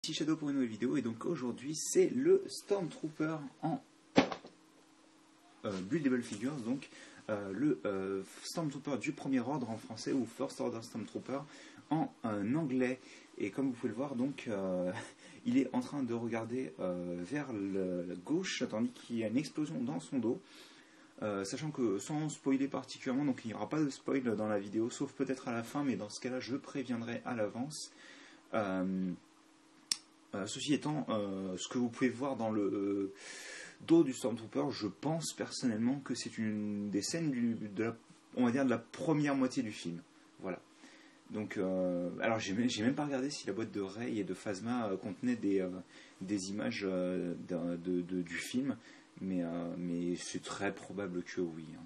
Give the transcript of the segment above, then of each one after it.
Ici Shadow pour une nouvelle vidéo, et donc aujourd'hui c'est le Stormtrooper en Buildable Figures, donc le Stormtrooper du premier ordre en français, ou First Order Stormtrooper en anglais. Et comme vous pouvez le voir, donc il est en train de regarder vers la gauche, tandis qu'il y a une explosion dans son dos. Sachant que sans spoiler particulièrement, donc il n'y aura pas de spoil dans la vidéo, sauf peut-être à la fin, mais dans ce cas-là je préviendrai à l'avance. Ceci étant, ce que vous pouvez voir dans le dos du Stormtrooper, je pense personnellement que c'est une des scènes on va dire de la première moitié du film. Voilà. Donc, alors j'ai même pas regardé si la boîte de Rey et de Phasma contenait des images du film, mais c'est très probable que oui. Hein.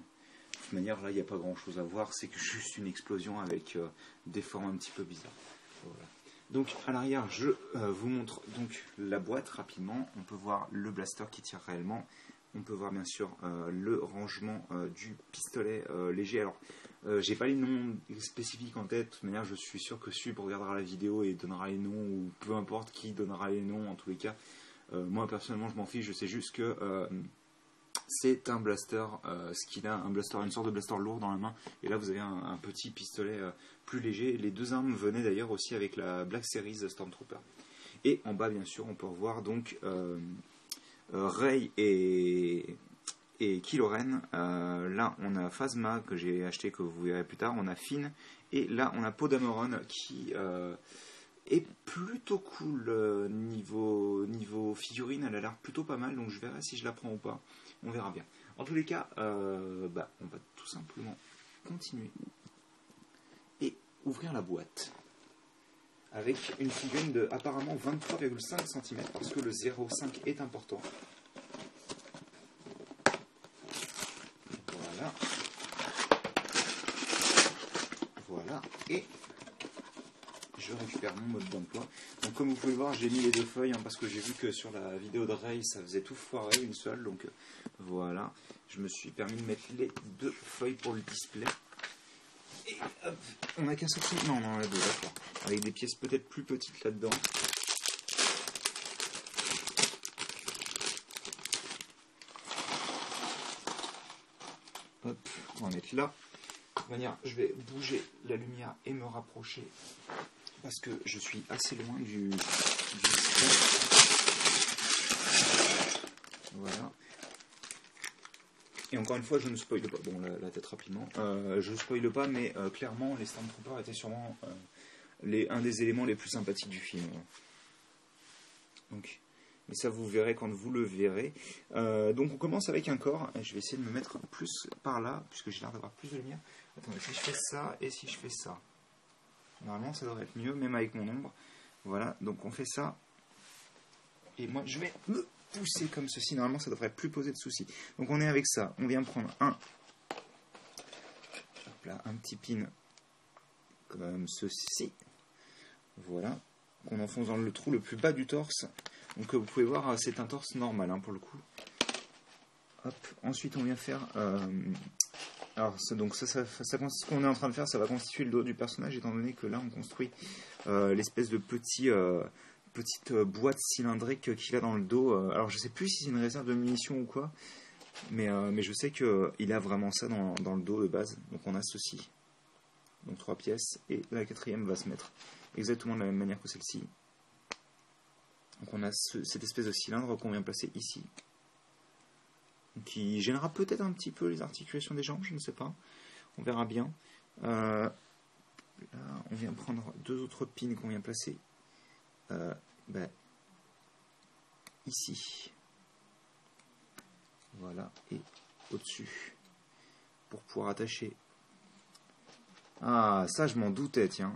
De toute manière, là, il n'y a pas grand-chose à voir, c'est que juste une explosion avec des formes un petit peu bizarres. Voilà. Donc à l'arrière, je vous montre donc la boîte rapidement. On peut voir le blaster qui tire réellement. On peut voir bien sûr le rangement du pistolet léger. Alors, j'ai pas les noms spécifiques en tête. De toute manière, je suis sûr que Sub regardera la vidéo et donnera les noms, ou peu importe qui donnera les noms en tous les cas. Moi personnellement, je m'en fiche. Je sais juste que c'est un blaster, une sorte de blaster lourd dans la main. Et là, vous avez un petit pistolet plus léger. Les deux armes venaient d'ailleurs aussi avec la Black Series Stormtrooper. Et en bas, bien sûr, on peut revoir donc Rey et Kylo Ren. Là, on a Phasma que j'ai acheté, que vous verrez plus tard. On a Finn. Et là, on a Poe Dameron qui est plutôt cool niveau figurine. Elle a l'air plutôt pas mal. Donc je verrai si je la prends ou pas. On verra bien. En tous les cas, on va tout simplement continuer et ouvrir la boîte avec une figurine de apparemment 23,5 cm parce que le 0,5 est important. Voilà. Voilà. Et je récupère mon mode d'emploi. Donc comme vous pouvez le voir, j'ai mis les deux feuilles parce que j'ai vu que sur la vidéo de Rey ça faisait tout foirer une seule, donc voilà, je me suis permis de mettre les deux feuilles pour le display. Et hop, on a qu'un seul truc, non, on en a deux, d'accord, avec des pièces peut-être plus petites là-dedans. Hop, on va mettre là. De toute manière, je vais bouger la lumière et me rapprocher parce que je suis assez loin du voilà. Et encore une fois, je ne spoile pas. Bon, la tête rapidement. Je ne spoile pas, mais clairement, les Stormtroopers étaient sûrement un des éléments les plus sympathiques du film. Donc, mais ça, vous verrez quand vous le verrez. Donc, on commence avec un corps. Je vais essayer de me mettre plus par là, puisque j'ai l'air d'avoir plus de lumière. Attendez, si je fais ça et si je fais ça. Normalement, ça devrait être mieux, même avec mon ombre. Voilà, donc on fait ça. Et moi, je vais me pousser comme ceci. Normalement, ça devrait plus poser de soucis. Donc, on est avec ça. On vient prendre un petit pin comme ceci. Voilà. Qu'on enfonce dans le trou le plus bas du torse. Donc, vous pouvez voir, c'est un torse normal pour le coup. Hop. Ensuite, on vient faire... alors, donc ce qu'on est en train de faire, ça va constituer le dos du personnage, étant donné que là, on construit l'espèce de petite boîte cylindrique qu'il a dans le dos. Alors, je sais plus si c'est une réserve de munitions ou quoi, mais je sais qu'il a vraiment ça dans le dos de base. Donc, on a ceci. Donc, 3 pièces. Et la quatrième va se mettre exactement de la même manière que celle-ci. Donc, on a cette espèce de cylindre qu'on vient placer ici, qui gênera peut-être un petit peu les articulations des jambes, je ne sais pas, on verra bien. Là, on vient prendre deux autres pins qu'on vient placer ici, voilà, et au-dessus, pour pouvoir attacher. Ah, ça je m'en doutais, tiens.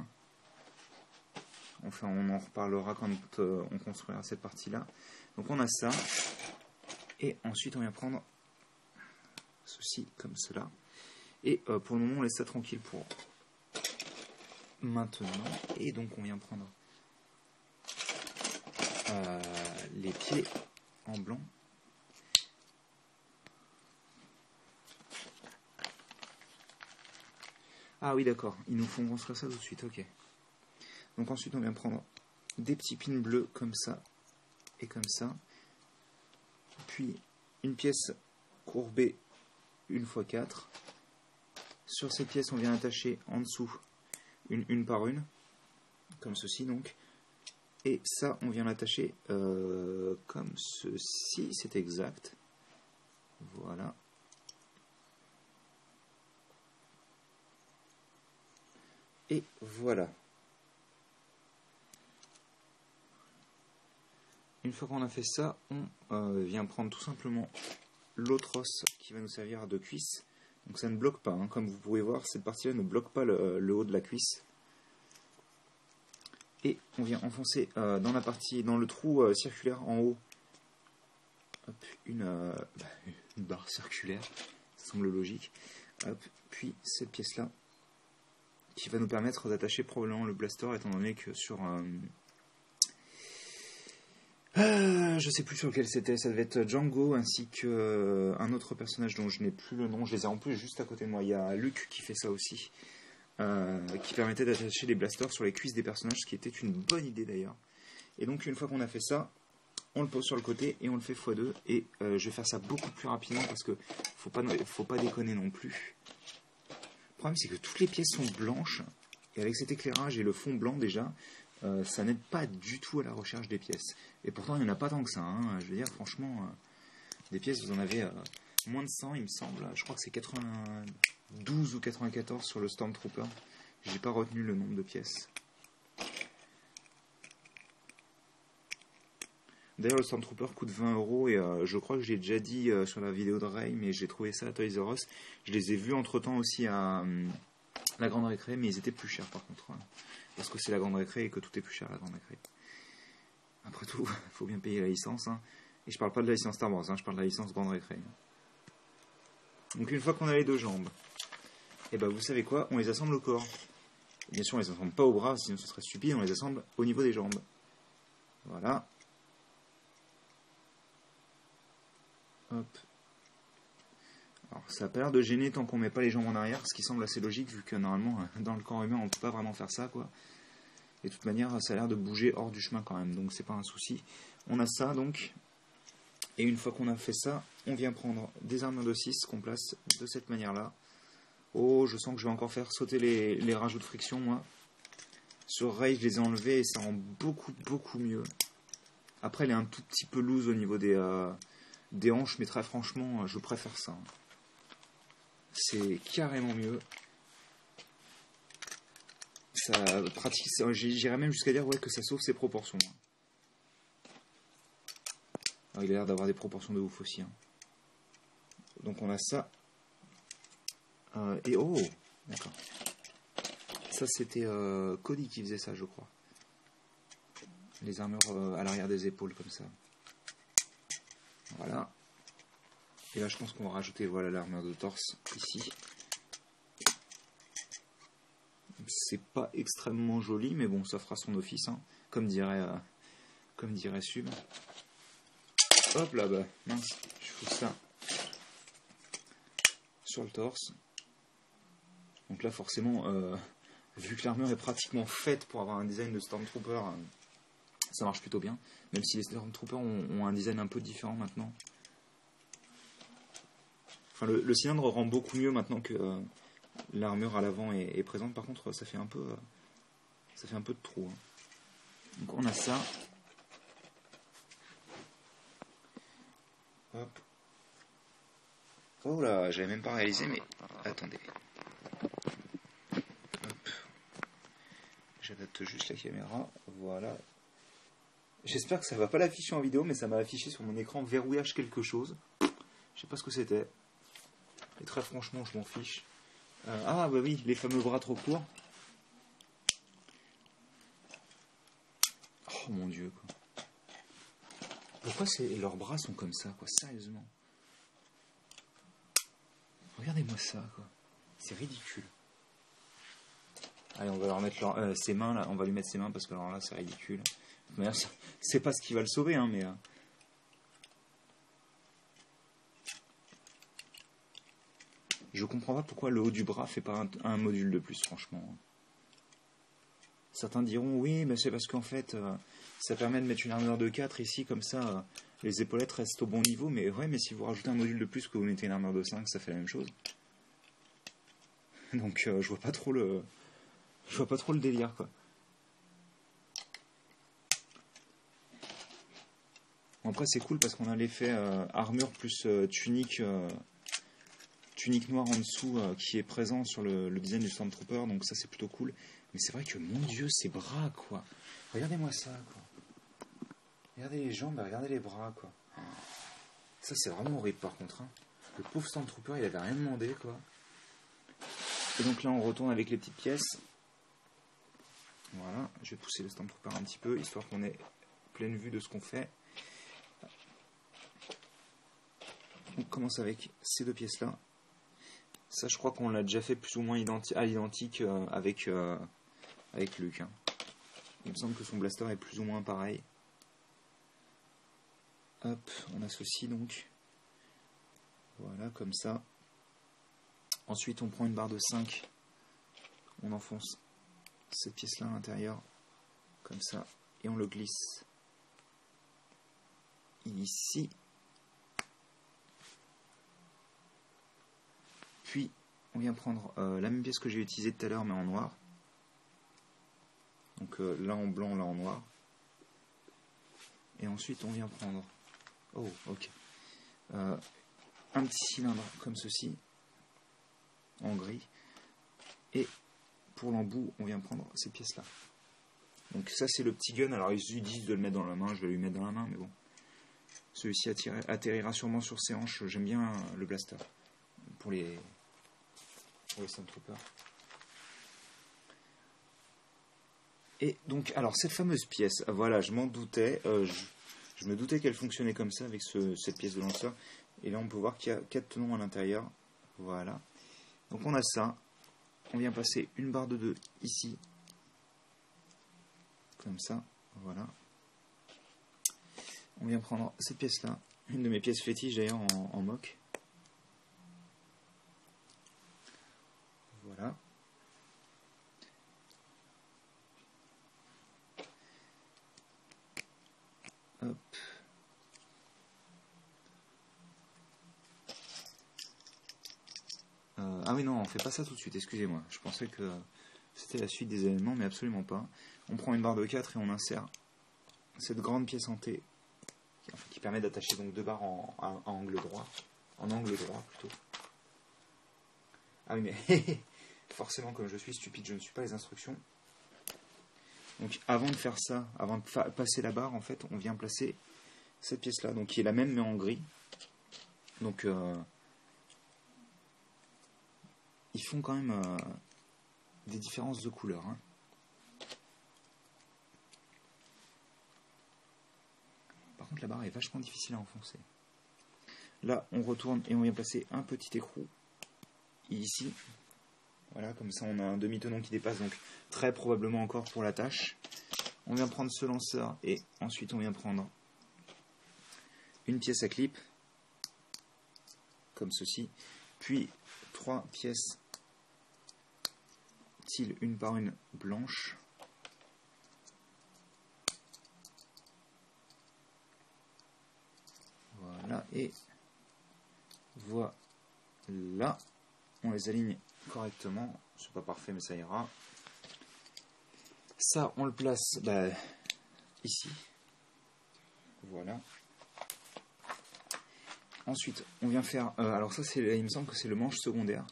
Enfin, on en reparlera quand on construira cette partie-là. Donc on a ça. Et ensuite, on vient prendre ceci comme cela. Et pour le moment, on laisse ça tranquille pour maintenant. Et donc, on vient prendre les pieds en blanc. Ah oui, d'accord. Ils nous font construire ça tout de suite. Ok. Donc ensuite, on vient prendre des petits pins bleus comme ça et comme ça. Puis une pièce courbée 1x4. Sur ces pièces, on vient attacher en dessous une par une, comme ceci donc. Et ça, on vient l'attacher comme ceci, c'est exact. Voilà. Et voilà. Une fois qu'on a fait ça, on vient prendre tout simplement l'autre os qui va nous servir de cuisse. Donc ça ne bloque pas, hein. Comme vous pouvez voir, cette partie-là ne bloque pas le haut de la cuisse. Et on vient enfoncer dans le trou circulaire en haut, hop, une barre circulaire, ça semble logique. Hop, puis cette pièce-là, qui va nous permettre d'attacher probablement le blaster, étant donné que sur je sais plus sur lequel c'était, ça devait être Django ainsi que un autre personnage dont je n'ai plus le nom, je les ai en plus juste à côté de moi. Il y a Luke qui fait ça aussi, qui permettait d'attacher les blasters sur les cuisses des personnages, ce qui était une bonne idée d'ailleurs. Et donc une fois qu'on a fait ça, on le pose sur le côté et on le fait x2, et je vais faire ça beaucoup plus rapidement parce que faut pas déconner non plus. Le problème c'est que toutes les pièces sont blanches, et avec cet éclairage et le fond blanc déjà, ça n'aide pas du tout à la recherche des pièces. Et pourtant, il n'y en a pas tant que ça, hein. Je veux dire, franchement, des pièces, vous en avez moins de 100, il me semble. Je crois que c'est 92 ou 94 sur le Stormtrooper. J'ai pas retenu le nombre de pièces. D'ailleurs, le Stormtrooper coûte 20 € et je crois que j'ai déjà dit sur la vidéo de Ray, mais j'ai trouvé ça à Toys R Us. Je les ai vus entre-temps aussi à la Grande Récré, mais ils étaient plus chers par contre. Parce que c'est la Grande Récré et que tout est plus cher à la Grande Récré. Après tout, il faut bien payer la licence. Hein. Et je parle pas de la licence Star Wars, hein, je parle de la licence Grande Récré. Donc une fois qu'on a les deux jambes, et ben vous savez quoi, on les assemble au corps. Bien sûr, on les assemble pas au bras, sinon ce serait stupide, on les assemble au niveau des jambes. Voilà. Hop. Alors ça a pas l'air de gêner tant qu'on met pas les jambes en arrière, ce qui semble assez logique vu que normalement dans le corps humain on peut pas vraiment faire ça quoi. Et de toute manière ça a l'air de bouger hors du chemin quand même, donc c'est pas un souci. On a ça donc, et une fois qu'on a fait ça, on vient prendre des armures de 6 qu'on place de cette manière là. Oh, je sens que je vais encore faire sauter les rajouts de friction moi. Sur Ray je les ai enlevés et ça rend beaucoup mieux. Après elle est un tout petit peu loose au niveau des hanches, mais très franchement je préfère ça. C'est carrément mieux. Ça pratique, j'irais même jusqu'à dire ouais, que ça sauve ses proportions. Alors, il a l'air d'avoir des proportions de ouf aussi. Hein. Donc on a ça. Et oh, d'accord. Ça c'était Cody qui faisait ça, je crois. Les armures à l'arrière des épaules comme ça. Voilà. Et là je pense qu'on va rajouter voilà l'armure de torse ici. C'est pas extrêmement joli, mais bon, ça fera son office, hein, comme dirait Sub. Hop là, bah, mince, je fous ça sur le torse. Donc là, forcément, vu que l'armure est pratiquement faite pour avoir un design de Stormtrooper, ça marche plutôt bien. Même si les Stormtroopers ont un design un peu différent maintenant. Enfin, le cylindre rend beaucoup mieux maintenant que l'armure à l'avant est présente. Par contre, ça fait un peu de trou. Hein. Donc on a ça. Hop. Oh là, j'avais même pas réalisé, mais attendez. Hop. J'adapte juste la caméra. Voilà. J'espère que ça va pas l'afficher en vidéo, mais ça m'a affiché sur mon écran verrouillage quelque chose. Je sais pas ce que c'était. Et très franchement, je m'en fiche. Ah bah oui, les fameux bras trop courts. Oh mon dieu quoi. Pourquoi leurs bras sont comme ça quoi, sérieusement. Regardez-moi ça quoi. C'est ridicule. Allez, on va leur mettre ses mains là, on va lui mettre ses mains parce que alors là c'est ridicule. Mais c'est pas ce qui va le sauver hein, mais je comprends pas pourquoi le haut du bras fait pas un module de plus, franchement. Certains diront oui, mais c'est parce qu'en fait, ça permet de mettre une armure de 4 ici, comme ça, les épaulettes restent au bon niveau. Mais ouais, mais si vous rajoutez un module de plus que vous mettez une armure de 5, ça fait la même chose. Donc je vois pas trop le délire, quoi. Bon, après c'est cool parce qu'on a l'effet armure plus tunique noire en dessous qui est présent sur le design du Stormtrooper, donc ça c'est plutôt cool. Mais c'est vrai que mon dieu, ces bras, quoi. Regardez-moi ça, quoi. Regardez les jambes, regardez les bras, quoi. Ça c'est vraiment horrible par contre, hein. Le pauvre Stormtrooper, il avait rien demandé, quoi. Et donc là on retourne avec les petites pièces. Voilà, je vais pousser le Stormtrooper un petit peu, histoire qu'on ait pleine vue de ce qu'on fait. On commence avec ces deux pièces là. Ça je crois qu'on l'a déjà fait plus ou moins à l'identique avec Luke, hein. Il me semble que son blaster est plus ou moins pareil. Hop, on associe donc. Voilà, comme ça. Ensuite on prend une barre de 5. On enfonce cette pièce là à l'intérieur. Comme ça. Et on le glisse ici. Puis on vient prendre la même pièce que j'ai utilisée tout à l'heure mais en noir. Donc là en blanc, là en noir. Et ensuite on vient prendre un petit cylindre comme ceci, en gris. Et pour l'embout, on vient prendre ces pièces là. Donc ça c'est le petit gun. Alors ils disent de le mettre dans la main, je vais lui mettre dans la main, mais bon. Celui-ci atterrira sûrement sur ses hanches. J'aime bien le blaster pour les Stormtroopers. Et donc, alors cette fameuse pièce, voilà, je m'en doutais. Je me doutais qu'elle fonctionnait comme ça avec cette pièce de lanceur. Et là on peut voir qu'il y a 4 tenons à l'intérieur. Voilà. Donc on a ça. On vient passer une barre de 2 ici. Comme ça. Voilà. On vient prendre cette pièce là. Une de mes pièces fétiches d'ailleurs en mock. Voilà. Hop. Ah oui non, on fait pas ça tout de suite, excusez-moi. Je pensais que c'était la suite des événements, mais absolument pas. On prend une barre de 4 et on insère cette grande pièce en T qui permet d'attacher donc deux barres en angle droit. En angle droit plutôt. Ah oui mais forcément comme je suis stupide, je ne suis pas les instructions. Donc avant de faire ça, avant de passer la barre, en fait, on vient placer cette pièce là, donc qui est la même mais en gris. Donc ils font quand même des différences de couleurs, hein. Par contre la barre est vachement difficile à enfoncer. Là on retourne et on vient placer un petit écrou ici. Voilà, comme ça on a un demi-tenon qui dépasse, donc très probablement encore pour la tâche. On vient prendre ce lanceur et ensuite on vient prendre une pièce à clip comme ceci, puis 3 pièces une par une blanche. Voilà, et voilà, on les aligne correctement. C'est pas parfait mais ça ira. Ça on le place ici. Voilà. Ensuite on vient faire alors ça il me semble que c'est le manche secondaire.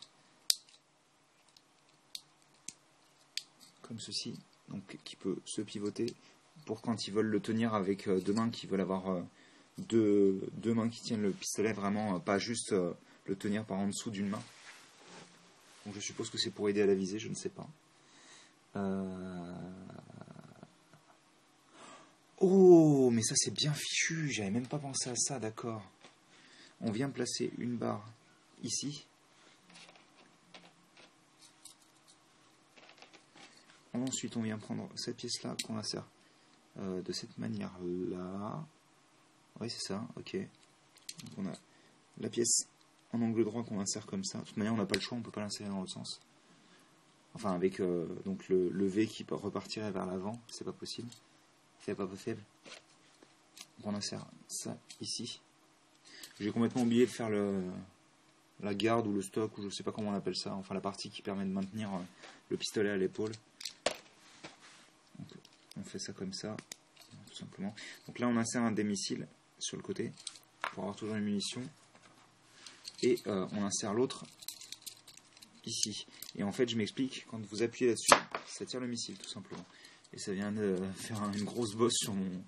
Comme ceci, donc qui peut se pivoter pour quand ils veulent le tenir avec deux mains, qui veulent avoir deux mains qui tiennent le pistolet, vraiment pas juste le tenir par en dessous d'une main. Donc je suppose que c'est pour aider à la visée, je ne sais pas. Oh, mais ça c'est bien fichu, j'avais même pas pensé à ça, d'accord. On vient placer une barre ici. Ensuite, on vient prendre cette pièce-là qu'on insère de cette manière-là. Oui, c'est ça, ok. Donc on a la pièce en angle droit qu'on insère comme ça. De toute manière, on n'a pas le choix, on ne peut pas l'insérer dans l'autre sens. Enfin, avec donc le V qui repartirait vers l'avant, c'est pas possible. C'est pas possible. Donc on insère ça ici. J'ai complètement oublié de faire la garde ou le stock, ou je sais pas comment on appelle ça, enfin la partie qui permet de maintenir le pistolet à l'épaule. Donc, on fait ça comme ça, tout simplement. Donc là on insère un démissile sur le côté, pour avoir toujours une munition. Et on insère l'autre ici. Et en fait, je m'explique, quand vous appuyez là-dessus, ça tire le missile, tout simplement. Et ça vient de faire une grosse bosse sur mon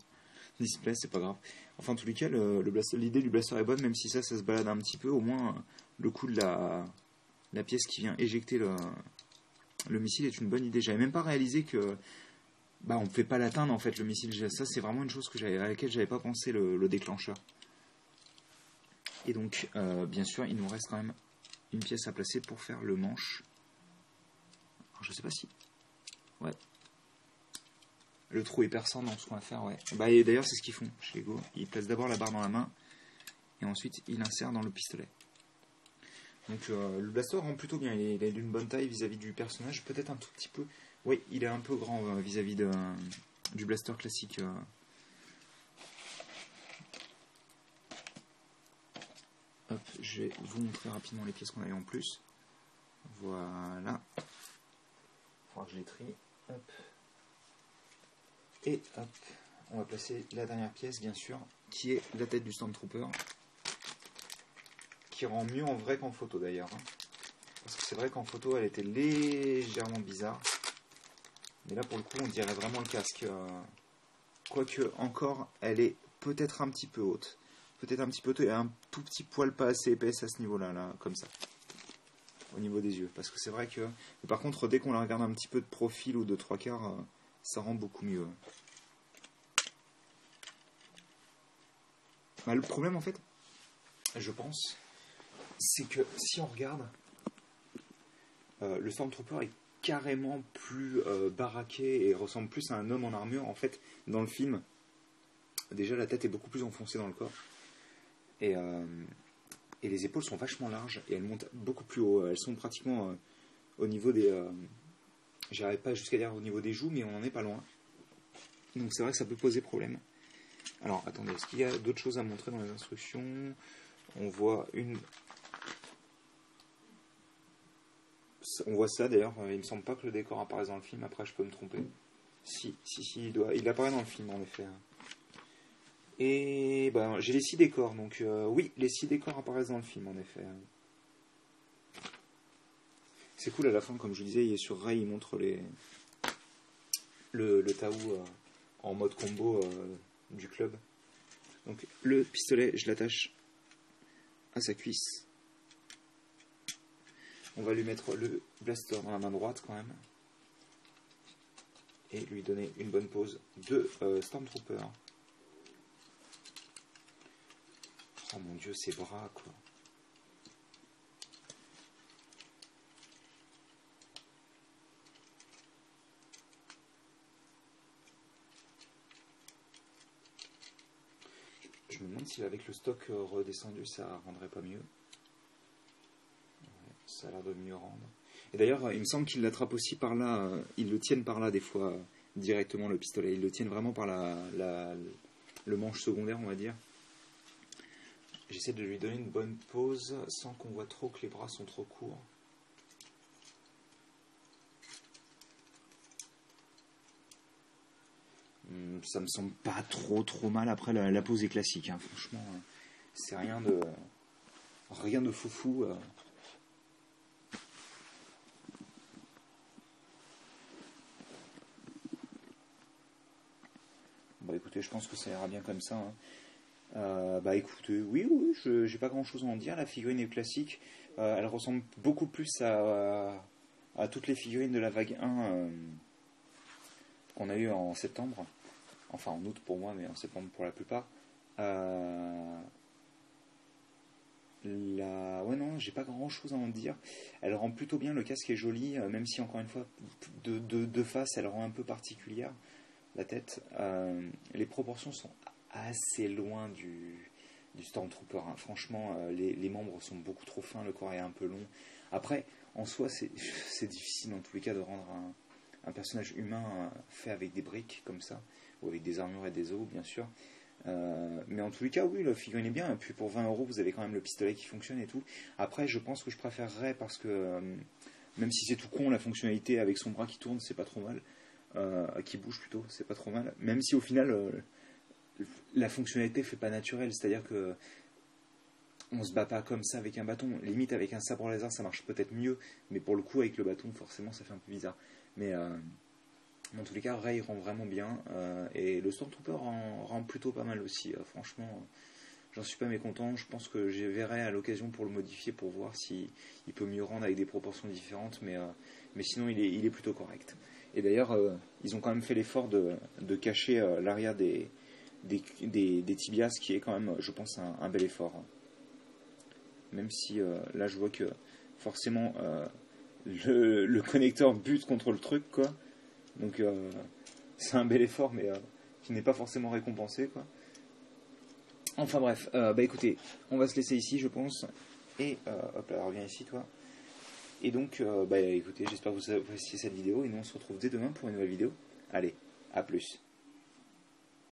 display, c'est pas grave. Enfin, en tous les cas, l'idée du blaster est bonne, même si ça se balade un petit peu. Au moins, le coup de la pièce qui vient éjecter le missile est une bonne idée. J'avais même pas réalisé que on ne pouvait pas l'atteindre, en fait, le missile. Ça, c'est vraiment une chose à laquelle j'avais pas pensé, le déclencheur. Et donc, bien sûr, il nous reste quand même une pièce à placer pour faire le manche. Alors, je sais pas si... Ouais. Le trou est perçant dans ce qu'on va faire, ouais. Et d'ailleurs, c'est ce qu'ils font chez Lego. Ils placent d'abord la barre dans la main, et ensuite, ils l'insèrent dans le pistolet. Donc, le blaster rend plutôt bien. Il est d'une bonne taille vis-à-vis du personnage. Peut-être un tout petit peu... Oui, il est un peu grand vis-à-vis du blaster classique. Hop, je vais vous montrer rapidement les pièces qu'on a eu en plus. Voilà. Il faudra que je les trie. Hop. Et hop, on va placer la dernière pièce, bien sûr, qui est la tête du Stormtrooper. Qui rend mieux en vrai qu'en photo d'ailleurs. Parce que c'est vrai qu'en photo, elle était légèrement bizarre. Mais là, pour le coup, on dirait vraiment le casque. Quoique, encore, elle est peut-être un petit peu haute. Peut-être un petit peu haute et un tout petit poil pas assez épaisse à ce niveau-là, là, comme ça. Au niveau des yeux. Parce que c'est vrai que... Mais par contre, dès qu'on la regarde un petit peu de profil ou de trois quarts, ça rend beaucoup mieux. Le problème, en fait, je pense, c'est que si on regarde, le Stormtrooper est carrément plus baraqué et ressemble plus à un homme en armure. En fait, dans le film, déjà la tête est beaucoup plus enfoncée dans le corps. Et les épaules sont vachement larges et elles montent beaucoup plus haut. Elles sont pratiquement au niveau des... J'irais pas jusqu'à dire au niveau des joues, mais on en est pas loin. Donc c'est vrai que ça peut poser problème. Alors attendez, est-ce qu'il y a d'autres choses à montrer dans les instructions? On voit on voit ça d'ailleurs, il me semble pas que le décor apparaisse dans le film, après je peux me tromper. Si, il apparaît dans le film en effet. Et j'ai les 6 décors, donc oui, les 6 décors apparaissent dans le film en effet. C'est cool à la fin, comme je vous disais, il est sur Rey, il montre le Tao en mode combo du club. Donc le pistolet, je l'attache à sa cuisse. On va lui mettre le blaster dans la main droite quand même. Et lui donner une bonne pose de Stormtrooper. Oh mon dieu, ses bras quoi. Je me demande si avec le stock redescendu ça rendrait pas mieux. Ça a l'air de mieux rendre. Et d'ailleurs, il me semble qu'ils l'attrapent aussi par là. Ils le tiennent par là des fois, directement le pistolet. Ils le tiennent vraiment par le manche secondaire, on va dire. J'essaie de lui donner une bonne pose sans qu'on voit trop que les bras sont trop courts. Ça me semble pas trop mal. Après, la pose est classique. Hein. Franchement, c'est rien de foufou. Écoutez, je pense que ça ira bien comme ça. Hein. Écoutez, oui, j'ai pas grand chose à en dire. La figurine est classique. Elle ressemble beaucoup plus à toutes les figurines de la vague 1 qu'on a eu en septembre. Enfin en août pour moi, mais en septembre pour la plupart. Ouais, non, j'ai pas grand chose à en dire. Elle rend plutôt bien, le casque est joli, même si encore une fois, de face, elle rend un peu particulière. La tête, les proportions sont assez loin du Stormtrooper. Hein. Franchement, les membres sont beaucoup trop fins, le corps est un peu long. Après, en soi, c'est difficile dans tous les cas de rendre un personnage humain fait avec des briques comme ça, ou avec des armures et des os, bien sûr. Mais en tous les cas, oui, le figurine est bien. Et puis pour 20 euros, vous avez quand même le pistolet qui fonctionne et tout. Après, je pense que je préférerais parce que, même si c'est tout con, la fonctionnalité avec son bras qui tourne, c'est pas trop mal. Qui bouge plutôt, c'est pas trop mal. Même si au final, la fonctionnalité fait pas naturelle, c'est-à-dire que on se bat pas comme ça avec un bâton. Limite avec un sabre laser, ça marche peut-être mieux, mais pour le coup avec le bâton, forcément, ça fait un peu bizarre. Mais dans tous les cas, Rey rend vraiment bien, et le Stormtrooper rend plutôt pas mal aussi. Franchement, j'en suis pas mécontent. Je pense que je verrai à l'occasion pour le modifier, pour voir si il peut mieux rendre avec des proportions différentes, mais sinon il est plutôt correct. Et d'ailleurs, ils ont quand même fait l'effort de cacher l'arrière des tibias, ce qui est quand même, je pense, un bel effort. Même si là je vois que forcément le connecteur bute contre le truc, quoi. Donc c'est un bel effort, mais qui n'est pas forcément récompensé, quoi. Enfin bref, bah écoutez, on va se laisser ici, je pense. Et hop là, reviens ici, toi. Et donc, bah écoutez, j'espère que vous appréciez cette vidéo, et nous on se retrouve dès demain pour une nouvelle vidéo. Allez, à plus.